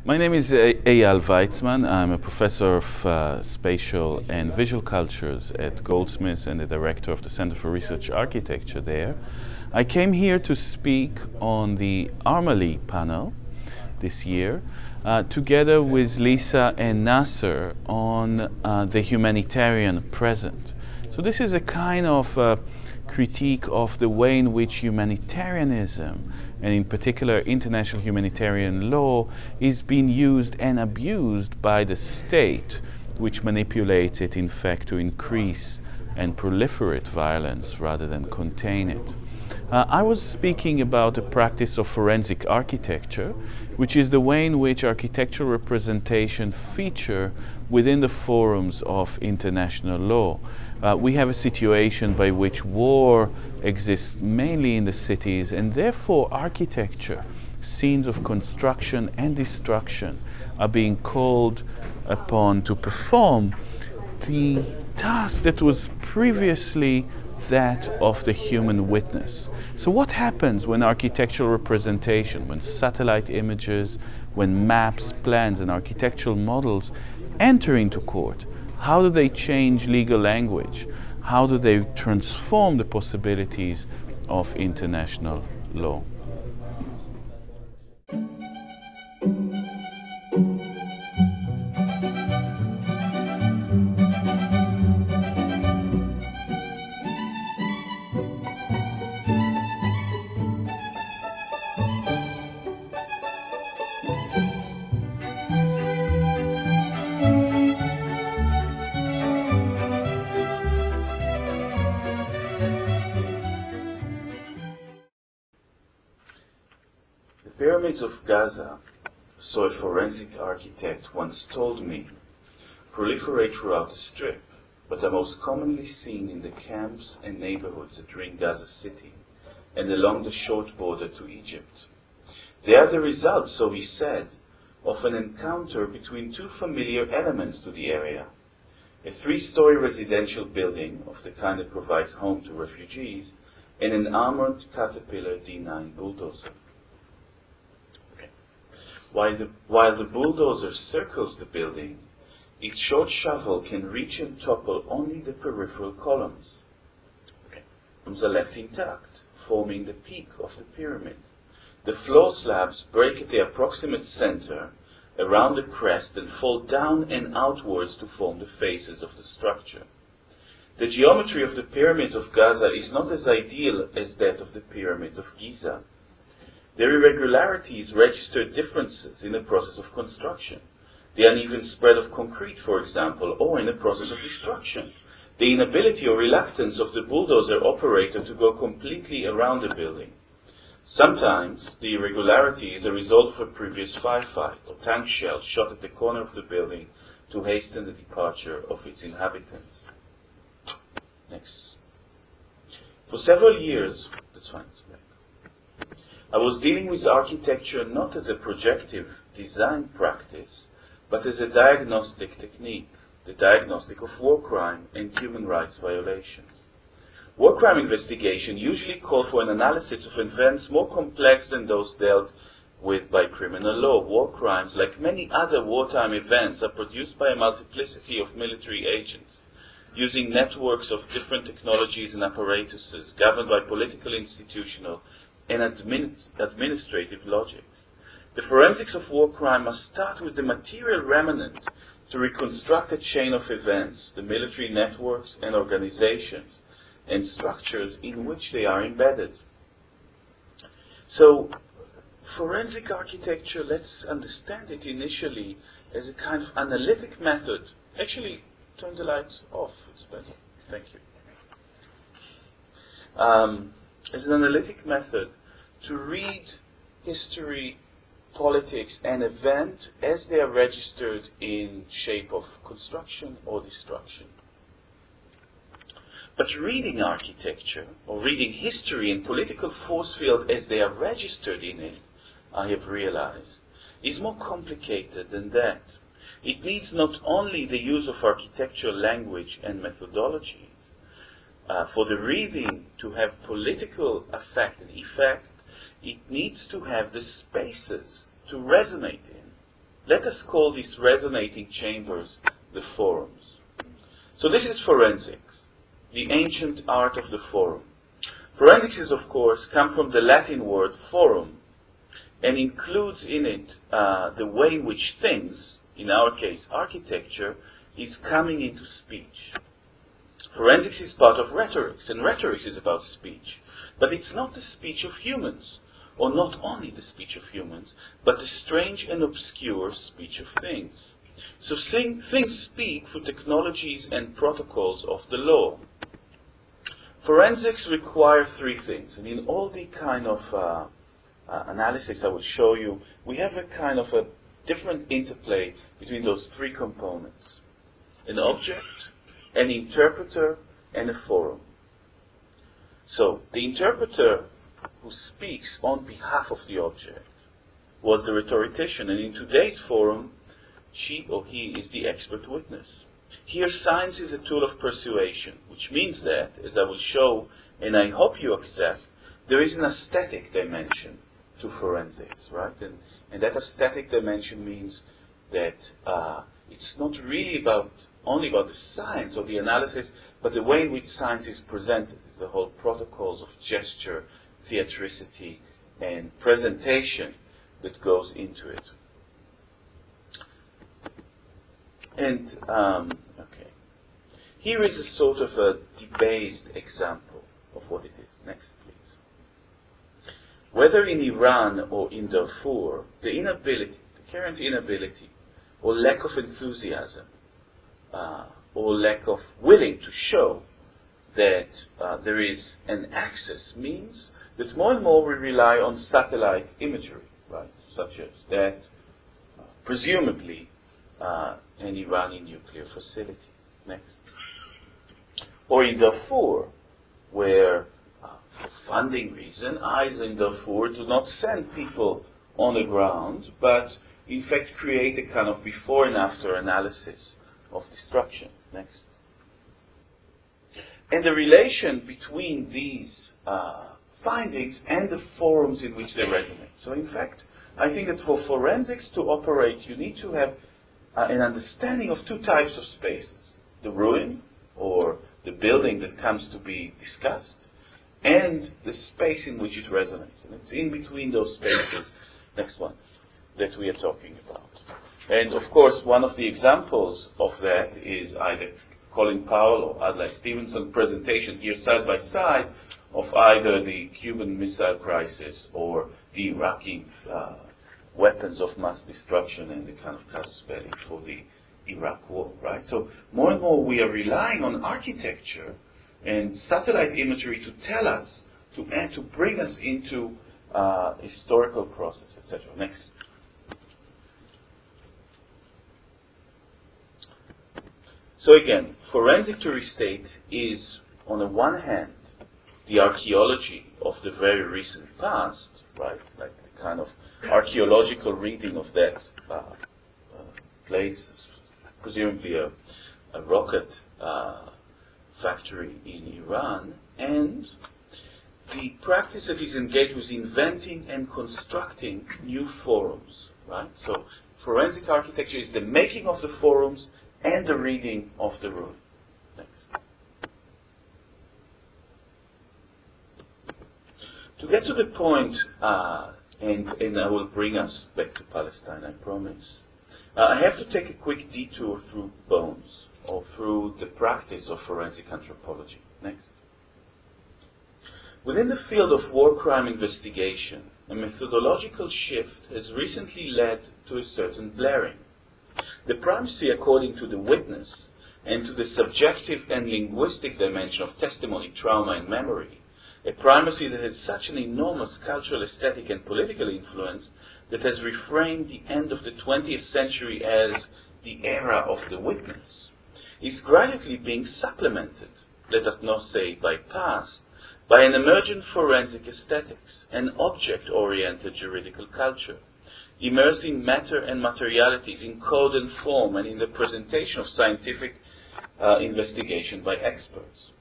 My name is Eyal Weizman. I'm a professor of spatial and visual cultures at Goldsmith and the director of the Center for Research Architecture there. I came here to speak on the Archaeology panel this year, together with Lisa and Nasser on the humanitarian present. So this is a kind of critique of the way in which humanitarianism, and in particular international humanitarian law, is being used and abused by the state, which manipulates it in fact to increase and proliferate violence rather than contain it. I was speaking about the practice of forensic architecture, which is the way in which architectural representation feature within the forums of international law. We have a situation by which war exists mainly in the cities, and therefore architecture, scenes of construction and destruction, are being called upon to perform the task that was previously that of the human witness. So what happens when architectural representation, when satellite images, when maps, plans and architectural models enter into court? How do they change legal language? How do they transform the possibilities of international law? The pyramids of Gaza, so a forensic architect once told me, proliferate throughout the Strip, but are most commonly seen in the camps and neighborhoods that ring Gaza City and along the short border to Egypt. They are the result, so he said, of an encounter between two familiar elements to the area: a three-story residential building of the kind that provides home to refugees, and an armored Caterpillar D9 bulldozer. While the bulldozer circles the building, its short shovel can reach and topple only the peripheral columns. Columns are left intact, forming the peak of the pyramid. The floor slabs break at the approximate center around the crest and fall down and outwards to form the faces of the structure. The geometry of the pyramids of Gaza is not as ideal as that of the pyramids of Giza. Their irregularities register differences in the process of construction, the uneven spread of concrete, for example, or in the process of destruction, the inability or reluctance of the bulldozer operator to go completely around the building. Sometimes the irregularity is a result of a previous firefight or tank shell shot at the corner of the building to hasten the departure of its inhabitants. Next. For several years, that's fine, it's back. I was dealing with architecture not as a projective design practice, but as a diagnostic technique, the diagnostic of war crime and human rights violations. War crime investigation usually call for an analysis of events more complex than those dealt with by criminal law. War crimes, like many other wartime events, are produced by a multiplicity of military agents, using networks of different technologies and apparatuses, governed by political, institutional, and administrative logics. The forensics of war crime must start with the material remnant to reconstruct a chain of events, the military networks and organizations and structures in which they are embedded. So, forensic architecture, let's understand it initially as a kind of analytic method. Actually, turn the lights off, it's better. Thank you. As an analytic method to read history, politics, and event as they are registered in shape of construction or destruction. But reading architecture, or reading history and political force field as they are registered in it, I have realized, is more complicated than that. It needs not only the use of architectural language and methodologies. For the reading to have political effect and effect, it needs to have the spaces to resonate in. Let us call these resonating chambers the forums. So this is forensics, the ancient art of the forum. Forensics is, of course, come from the Latin word forum, and includes in it the way in which things, in our case architecture, is coming into speech. Forensics is part of rhetorics, and rhetorics is about speech. But it's not the speech of humans, or not only the speech of humans, but the strange and obscure speech of things. So things speak through technologies and protocols of the law. Forensics require three things, and in all the kind of analysis I will show you, we have a kind of a different interplay between those three components: an object, an interpreter, and a forum. So the interpreter who speaks on behalf of the object was the rhetorician, and in today's forum, she or he is the expert witness. Here, science is a tool of persuasion, which means that, as I will show, and I hope you accept, there is an aesthetic dimension to forensics, right? And that aesthetic dimension means that it's not really only about the science or the analysis, but the way in which science is presented. It's the whole protocols of gesture, theatricity, and presentation that goes into it. And, okay. Here is a sort of a debased example of what it is. Next, please. Whether in Iran or in Darfur, the current inability, or lack of enthusiasm, or lack of willing to show that there is an access means that more and more we rely on satellite imagery, right? Such as that, presumably, an Iranian nuclear facility. Next. Or in Darfur, where, for funding reason, eyes in Darfur do not send people on the ground, but in fact create a kind of before and after analysis of destruction. Next. And the relation between these findings and the forums in which they resonate. So in fact, I think that for forensics to operate, you need to have an understanding of two types of spaces: the ruin, or the building that comes to be discussed, and the space in which it resonates. And it's in between those spaces, next one, that we are talking about. And of course, one of the examples of that is either Colin Powell or Adlai Stevenson presentation here side by side of either the Cuban Missile Crisis or the Iraqi weapons of mass destruction and the kind of casus belli for the Iraq war, right? So more and more we are relying on architecture and satellite imagery to tell us, to bring us into historical process, etc. Next. So again, forensic, to restate, is on the one hand the archaeology of the very recent past, right? Like the kind of archaeological reading of that place, presumably a rocket factory in Iran, and the practice that is engaged with inventing and constructing new forums, right? So forensic architecture is the making of the forums and the reading of the ruin. Next. To get to the point, and I will bring us back to Palestine, I promise, I have to take a quick detour through bones, or through the practice of forensic anthropology. Next. Within the field of war crime investigation, a methodological shift has recently led to a certain blurring. The primacy according to the witness and to the subjective and linguistic dimension of testimony, trauma, and memory, a primacy that has such an enormous cultural, aesthetic, and political influence that has reframed the end of the 20th century as the era of the witness, is gradually being supplemented, let us not say bypassed, by an emergent forensic aesthetics, an object-oriented juridical culture, immersing matter and materialities in code and form and in the presentation of scientific investigation by experts.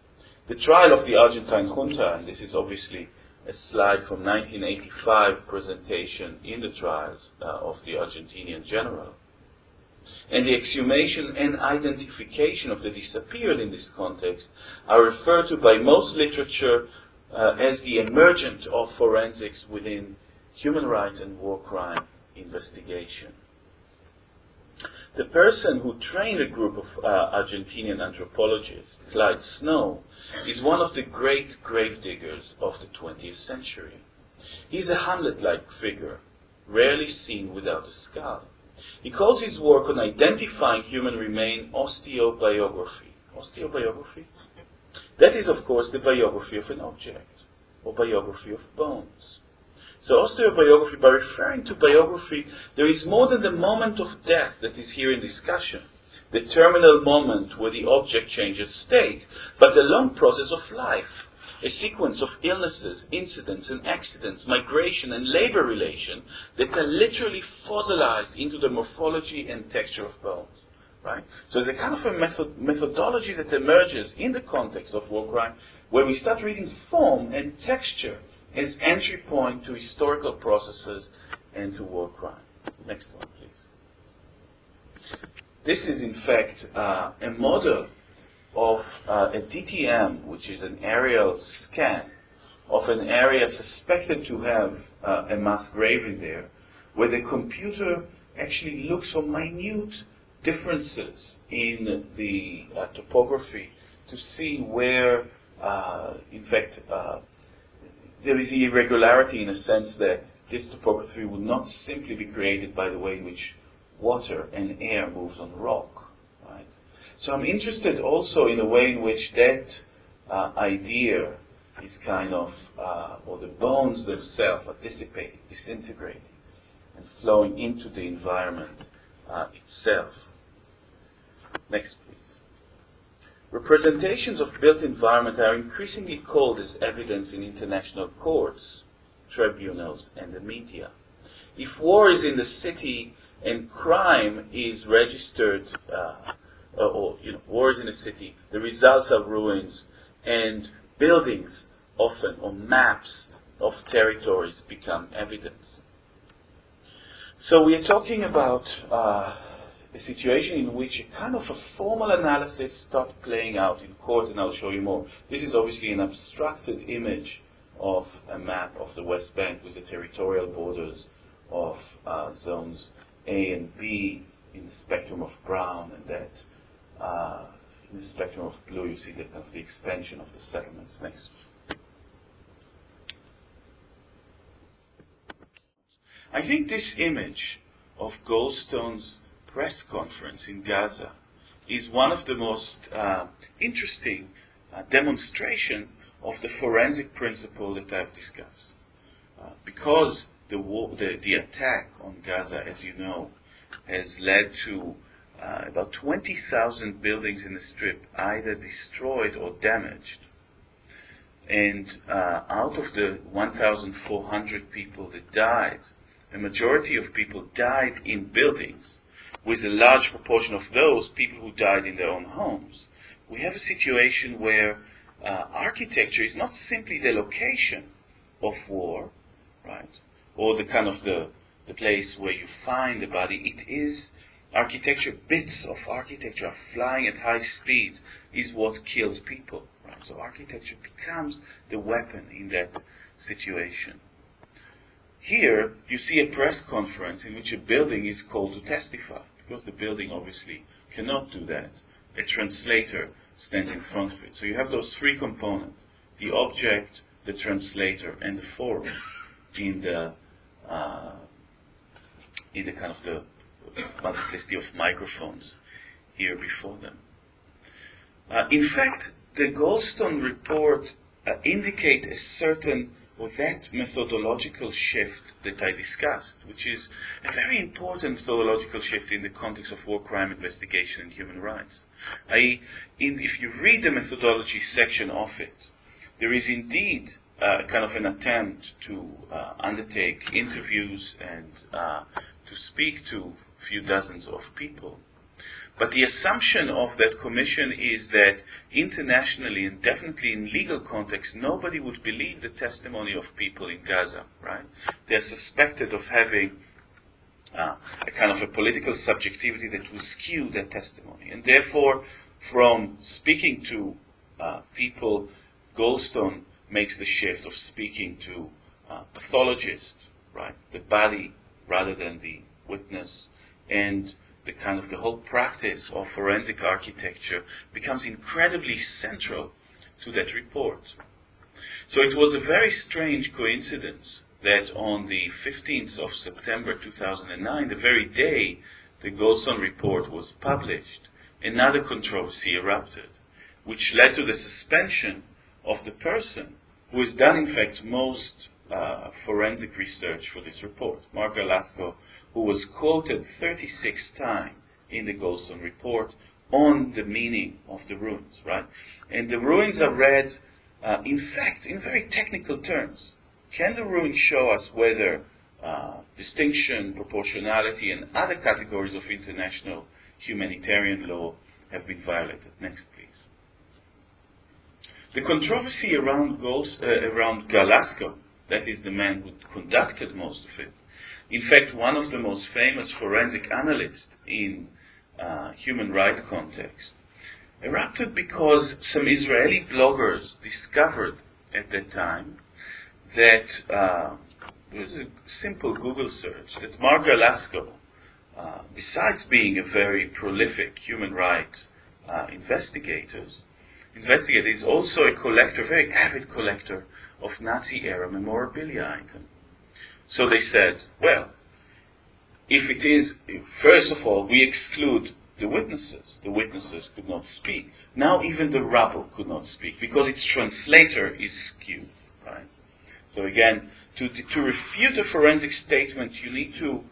The trial of the Argentine junta, and this is obviously a slide from 1985 presentation in the trials of the Argentinian general. And the exhumation and identification of the disappeared in this context are referred to by most literature as the emergence of forensics within human rights and war crime investigation. The person who trained a group of Argentinian anthropologists, Clyde Snow, is one of the great gravediggers of the 20th century. He's a Hamlet-like figure, rarely seen without a skull. He calls his work on identifying human remain osteobiography. Osteobiography? That is, of course, the biography of an object, or biography of bones. So osteobiography, by referring to biography, there is more than the moment of death that is here in discussion, the terminal moment where the object changes state, but the long process of life, a sequence of illnesses, incidents and accidents, migration and labor relation that are literally fossilized into the morphology and texture of bones. Right? So there's a kind of a methodology that emerges in the context of war crime where we start reading form and texture as entry point to historical processes and to war crime. Next one, please. This is, in fact, a model of a DTM, which is an aerial scan of an area suspected to have a mass grave in there, where the computer actually looks for minute differences in the topography to see where, in fact, there is irregularity in a sense that this topography would not simply be created by the way in which water and air moves on rock. Right? So I'm interested also in the way in which that idea is kind of, or the bones themselves are dissipating, disintegrating, and flowing into the environment itself. Next, please. Representations of built environment are increasingly called as evidence in international courts, tribunals, and the media. If war is in the city and crime is registered, war is in the city, the results are ruins, and buildings often, or maps of territories, become evidence. So we are talking about a situation in which a kind of a formal analysis starts playing out in court, and I'll show you more. This is obviously an abstracted image of a map of the West Bank with the territorial borders of zones A and B in the spectrum of brown, and that in the spectrum of blue you see the kind of the expansion of the settlements. Next. I think this image of Goldstone's press conference in Gaza is one of the most interesting demonstration of the forensic principle that I've discussed. Because the attack on Gaza, as you know, has led to about 20,000 buildings in the Strip either destroyed or damaged. And out of the 1,400 people that died, a majority of people died in buildings, with a large proportion of those people who died in their own homes. We have a situation where architecture is not simply the location of war, right, or the kind of the place where you find the body. It is architecture, bits of architecture flying at high speeds is what killed people, right? So architecture becomes the weapon in that situation. Here, you see a press conference in which a building is called to testify, because the building obviously cannot do that. A translator stands in front of it. So you have those three components: the object, the translator, and the forum in the kind of the multiplicity of microphones here before them. In fact, the Goldstone report indicate a certain, or that methodological shift that I discussed, which is a very important methodological shift in the context of war crime investigation and human rights. If you read the methodology section of it, there is indeed kind of an attempt to undertake interviews and to speak to a few dozens of people. But the assumption of that commission is that internationally and definitely in legal context, nobody would believe the testimony of people in Gaza, right? They're suspected of having a kind of a political subjectivity that will skew their testimony. And therefore, from speaking to people, Goldstone makes the shift of speaking to pathologists, right? The body rather than the witness, and the kind of the whole practice of forensic architecture becomes incredibly central to that report. So it was a very strange coincidence that on the 15th of September 2009, the very day the Goldstone report was published, another controversy erupted, which led to the suspension of the person who has done, in fact, most forensic research for this report, Mark Galasco, who was quoted 36 times in the Goldstone report on the meaning of the ruins, right? And the ruins are read, in fact, in very technical terms. Can the ruins show us whether distinction, proportionality, and other categories of international humanitarian law have been violated? Next, please. The controversy around Galasco, that is the man who conducted most of it, in fact, one of the most famous forensic analysts in human rights context, erupted because some Israeli bloggers discovered at that time that it was a simple Google search that Mark Galasco, besides being a very prolific human rights investigator, is also a collector, very avid collector of Nazi-era memorabilia items. So they said, well, if it is, first of all, we exclude the witnesses. The witnesses could not speak. Now even the rubble could not speak because its translator is skewed, right? So again, to refute a forensic statement, you need to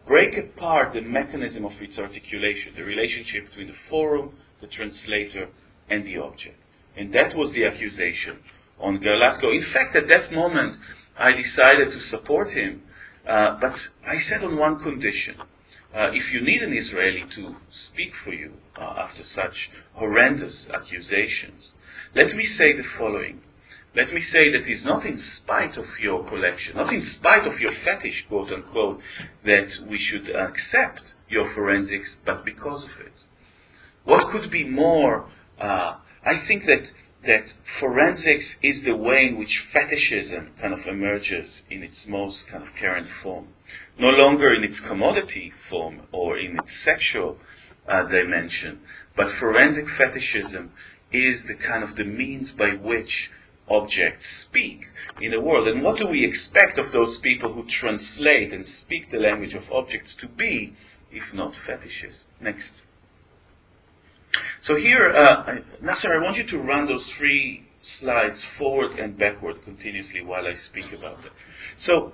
break apart the mechanism of its articulation, the relationship between the forum, the translator, and the object. And that was the accusation on Galasco. In fact, at that moment, I decided to support him, but I said on one condition. If you need an Israeli to speak for you after such horrendous accusations, let me say the following. Let me say that it's not in spite of your collection, not in spite of your fetish, quote unquote, that we should accept your forensics, but because of it. What could be more, I think that forensics is the way in which fetishism kind of emerges in its most kind of current form. No longer in its commodity form or in its sexual dimension, but forensic fetishism is the kind of the means by which objects speak in the world. And what do we expect of those people who translate and speak the language of objects to be, if not fetishes? Next. So here, Nasser, I want you to run those 3 slides forward and backward continuously while I speak about it. So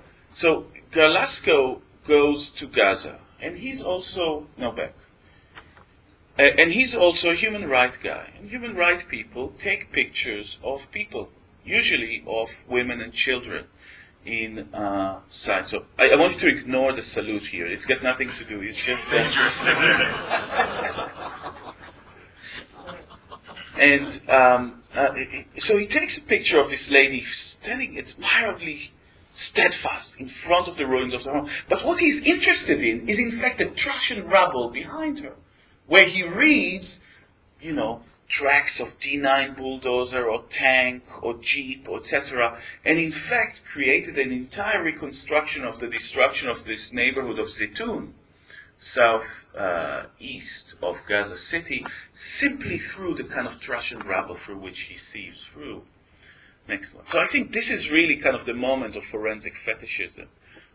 Galasco goes to Gaza, and he's also, and he's also a human rights guy. And human rights people take pictures of people, usually of women and children in sites. So I want you to ignore the salute here. It's got nothing to do. It's just and so he takes a picture of this lady standing admirably steadfast in front of the ruins of the home. But what he's interested in is, in fact, the trash and rubble behind her, where he reads, tracks of D9 bulldozer or tank or jeep, etc., and in fact created an entire reconstruction of the destruction of this neighborhood of Zeytun, southeast of Gaza City, simply through the kind of trash and rubble through which he sees through. Next one. So I think this is really kind of the moment of forensic fetishism,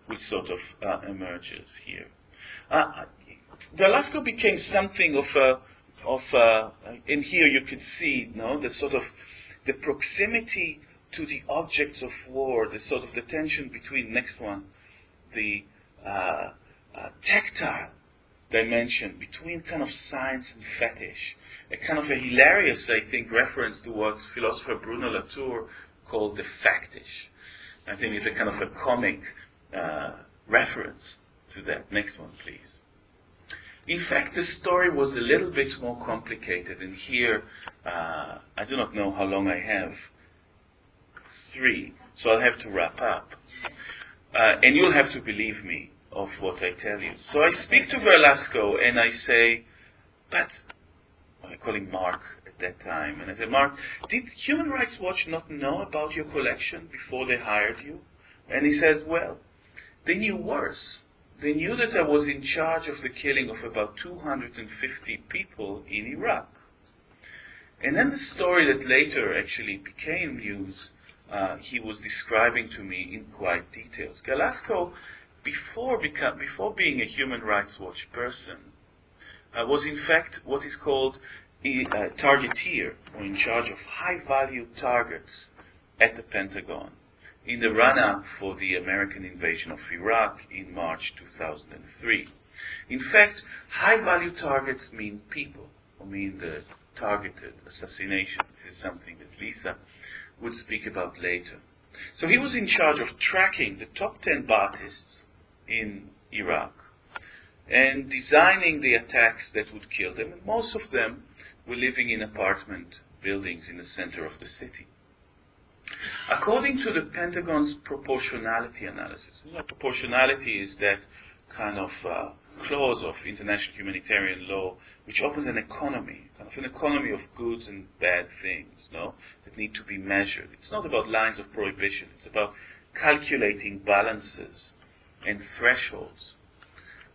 which sort of emerges here. Galasco became something of and here you can see, the sort of the proximity to the objects of war, the sort of the tension between, next one, the tactile dimension between kind of science and fetish. A kind of a hilarious, I think, reference to what philosopher Bruno Latour called the factish. I think it's a kind of a comic reference to that. Next one, please. In fact, the story was a little bit more complicated, and here, I do not know how long I have. 3, so I'll have to wrap up. And you'll have to believe me of what I tell you. So I speak to Velasco and I say, but, I call him Mark at that time, and I said, Mark, did Human Rights Watch not know about your collection before they hired you? And he said, well, they knew worse. They knew that I was in charge of the killing of about 250 people in Iraq. And then the story that later actually became news, he was describing to me in quite details. Velasco, before being a Human Rights Watch person, was in fact what is called a targeteer, or in charge of high-value targets at the Pentagon in the run-up for the American invasion of Iraq in March 2003. In fact, high-value targets mean people, or mean the targeted assassination. This is something that Lisa would speak about later. So he was in charge of tracking the top 10 Baathists in Iraq and designing the attacks that would kill them, and most of them were living in apartment buildings in the center of the city. According to the Pentagon's proportionality analysis, proportionality is that kind of clause of international humanitarian law which opens an economy, kind of an economy of goods and bad things, that need to be measured. It's not about lines of prohibition. It's about calculating balances and thresholds.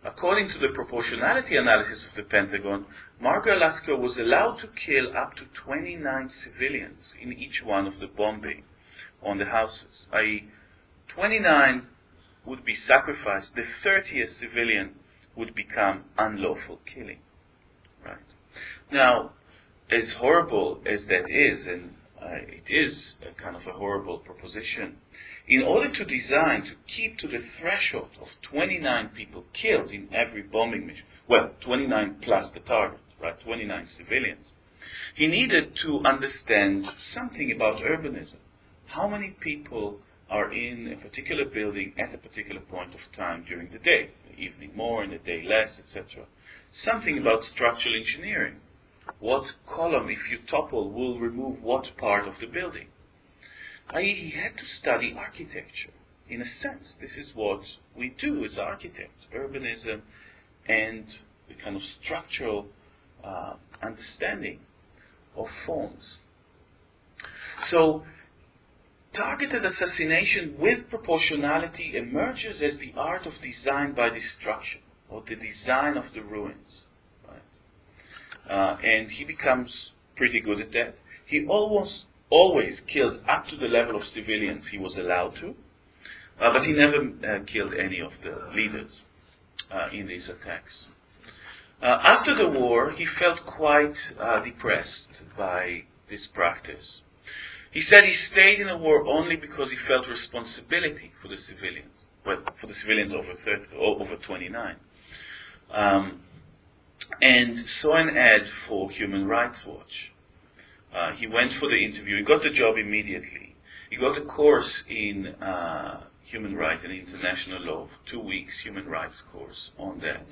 According to the proportionality analysis of the Pentagon, Mark Velasco was allowed to kill up to 29 civilians in each one of the bombing on the houses, i.e. 29 would be sacrificed, the 30th civilian would become unlawful killing. Right? Now, as horrible as that is, and it is a kind of a horrible proposition, in order to design, to keep to the threshold of 29 people killed in every bombing mission, well, 29 plus the target, right, 29 civilians, he needed to understand something about urbanism. How many people are in a particular building at a particular point of time during the day, in the evening more, in the day less, etc. Something about structural engineering. What column, if you topple, will remove what part of the building? I.e., he had to study architecture. In a sense, this is what we do as architects, urbanism and the kind of structural understanding of forms. So, targeted assassination with proportionality emerges as the art of design by destruction, or the design of the ruins. Right? And he becomes pretty good at that. He almost always killed up to the level of civilians he was allowed to, but he never killed any of the leaders in these attacks. After the war, he felt quite depressed by this practice. He said he stayed in the war only because he felt responsibility for the civilians. Well, for the civilians over 29. And saw an ad for Human Rights Watch. He went for the interview. He got the job immediately. He got a course in human rights and international law, 2 weeks human rights course on that,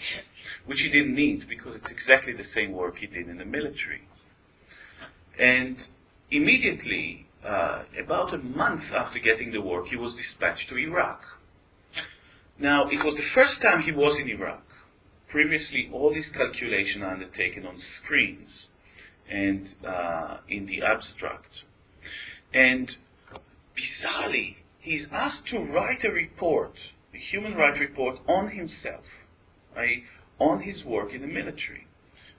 which he didn't need because it's exactly the same work he did in the military. And immediately, about a month after getting the work, he was dispatched to Iraq. Now, it was the first time he was in Iraq. Previously, all these calculations are undertaken on screens and in the abstract. And bizarrely, he's asked to write a report, a human rights report on himself, on his work in the military,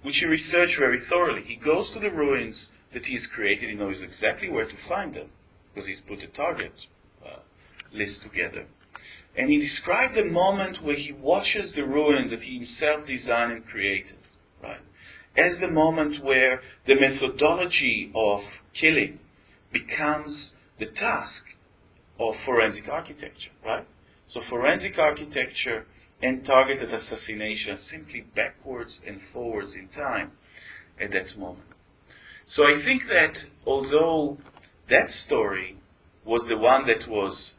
which he researched very thoroughly. He goes to the ruins that he's created. He knows exactly where to find them, because he's put a target list together. And he described the moment where he watches the ruin that he himself designed and created, right, as the moment where the methodology of killing becomes the task of forensic architecture, right? So forensic architecture and targeted assassination are simply backwards and forwards in time at that moment. So I think that although that story was the one that was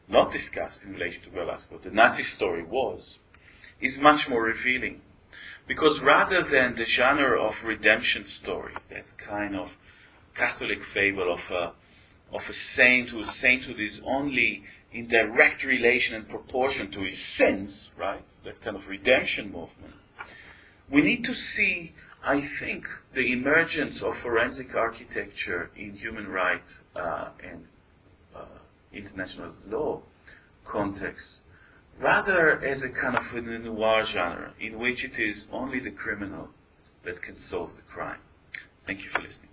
not discussed in relation to Velasco, the Nazi story is much more revealing. Because rather than the genre of redemption story, that kind of Catholic fable of a saint who is only in direct relation and proportion to his sins, right? That kind of redemption movement. We need to see, I think, the emergence of forensic architecture in human rights and international law context, rather as a kind of a noir genre in which it is only the criminal that can solve the crime. Thank you for listening.